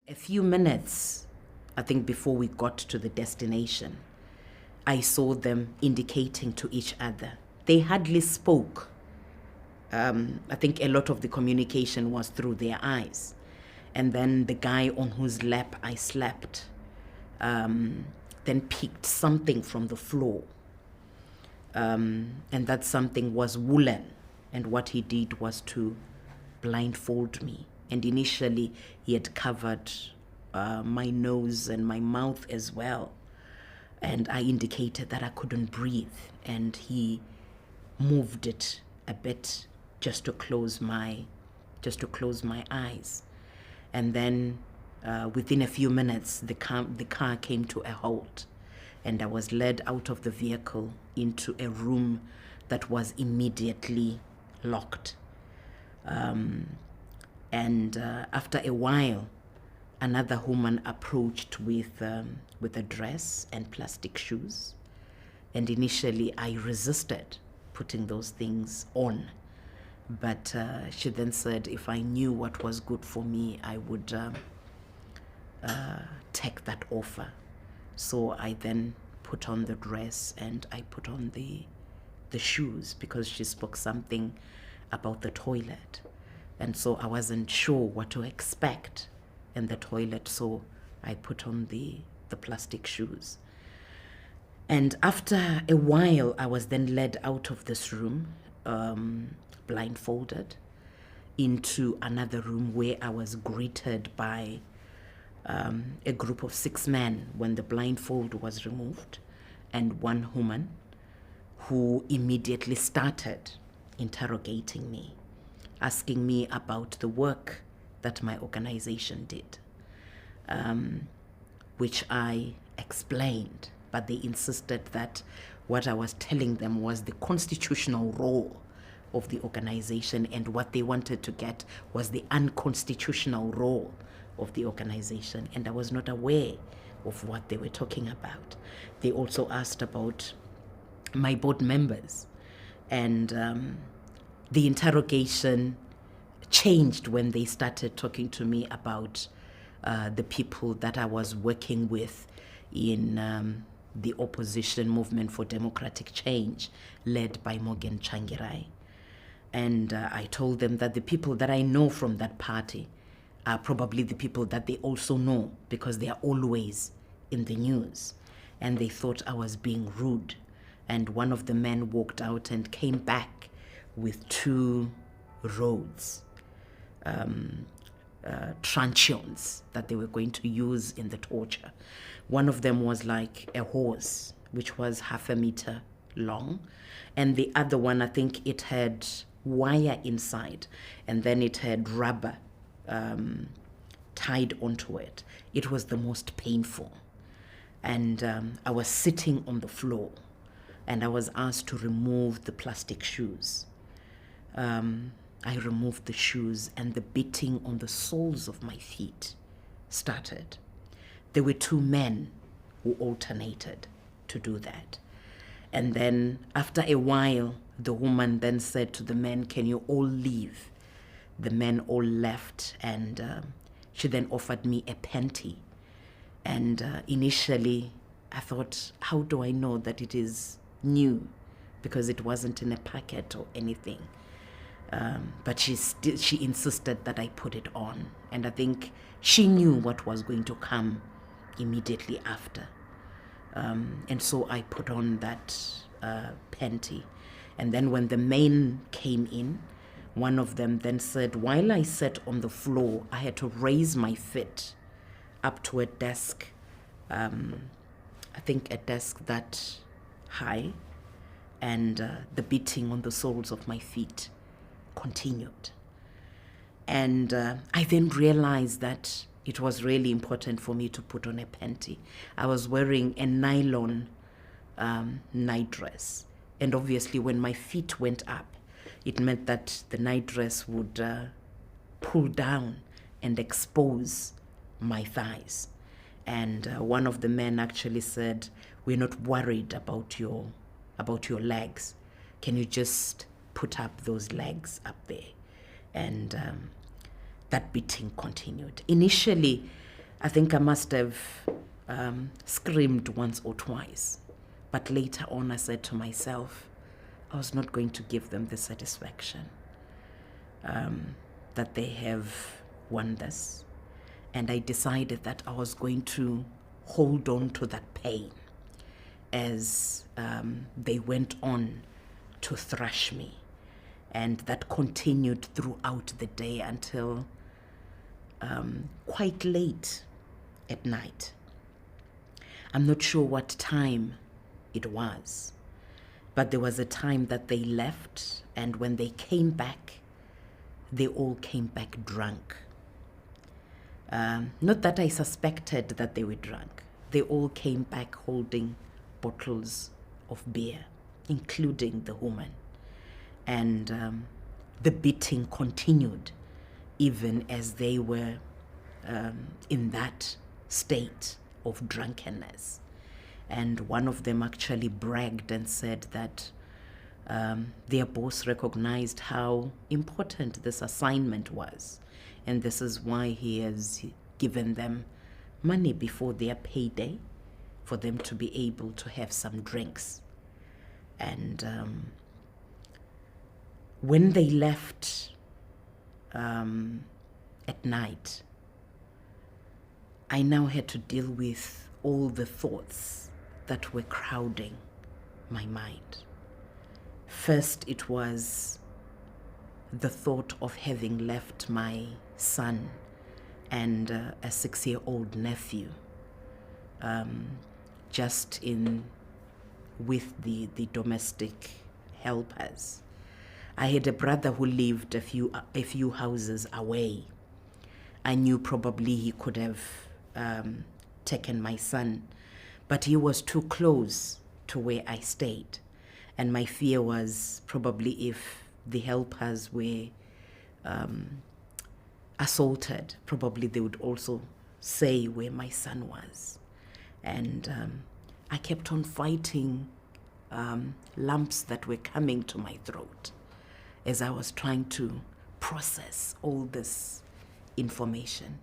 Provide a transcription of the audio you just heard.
A few minutes, I think, before we got to the destination, I saw them indicating to each other. They hardly spoke. I think a lot of the communication was through their eyes. And then the guy on whose lap I slept then picked something from the floor. And that something was woolen. And what he did was to blindfold me. And initially, he had covered my nose and my mouth as well. And I indicated that I couldn't breathe. And he moved it a bit just to close my eyes. And then within a few minutes, the car came to a halt. And I was led out of the vehicle into a room that was immediately locked. And after a while, another woman approached with a dress and plastic shoes. And initially, I resisted putting those things on. But she then said if I knew what was good for me, I would take that offer. So I then put on the dress and I put on the shoes because she spoke something about the toilet. And so I wasn't sure what to expect in the toilet, so I put on the plastic shoes. And after a while, I was then led out of this room, blindfolded, into another room where I was greeted by a group of 6 men when the blindfold was removed, and one woman who immediately started interrogating me, asking me about the work that my organization did, which I explained, but they insisted that what I was telling them was the constitutional role of the organization, and what they wanted to get was the unconstitutional role of the organization, and I was not aware of what they were talking about. They also asked about my board members, and the interrogation changed when they started talking to me about the people that I was working with in the opposition movement for democratic change led by Morgan Changirai. And I told them that the people that I know from that party are probably the people that they also know because they are always in the news. And they thought I was being rude. And one of the men walked out and came back with 2 rods, truncheons that they were going to use in the torture. One of them was like a horse, which was 1/2 meter long. And the other one, I think it had wire inside, and then it had rubber tied onto it. It was the most painful. And I was sitting on the floor, and I was asked to remove the plastic shoes. I removed the shoes, and the beating on the soles of my feet started. There were 2 men who alternated to do that. And then after a while, the woman then said to the men, "Can you all leave?" The men all left, and she then offered me a panty. And initially, I thought, how do I know that it is new? Because it wasn't in a packet or anything. But she insisted that I put it on. And I think she knew what was going to come immediately after. And so I put on that panty. And then when the men came in, one of them then said, while I sat on the floor, I had to raise my feet up to a desk, I think a desk that high, and the beating on the soles of my feet continued. And I then realized that it was really important for me to put on a panty. I was wearing a nylon night dress. And obviously when my feet went up, it meant that the night dress would pull down and expose my thighs. And one of the men actually said, "We're not worried about your legs. Can you just put up those legs up there?" And that beating continued. Initially, I think I must have screamed once or twice. But later on, I said to myself, I was not going to give them the satisfaction that they have won this. And I decided that I was going to hold on to that pain as they went on to thrash me. And that continued throughout the day until quite late at night. I'm not sure what time it was, but there was a time that they left, and when they came back, they all came back drunk. Not that I suspected that they were drunk. They all came back holding bottles of beer, including the woman. And the beating continued even as they were in that state of drunkenness. And one of them actually bragged and said that their boss recognized how important this assignment was. And this is why he has given them money before their payday for them to be able to have some drinks. And when they left at night, I now had to deal with all the thoughts that were crowding my mind. First, it was the thought of having left my son and a 6-year-old nephew just with the domestic helpers. I had a brother who lived a few houses away. I knew probably he could have taken my son, but he was too close to where I stayed. And my fear was probably if the helpers were assaulted, probably they would also say where my son was. And I kept on fighting lumps that were coming to my throat as I was trying to process all this information.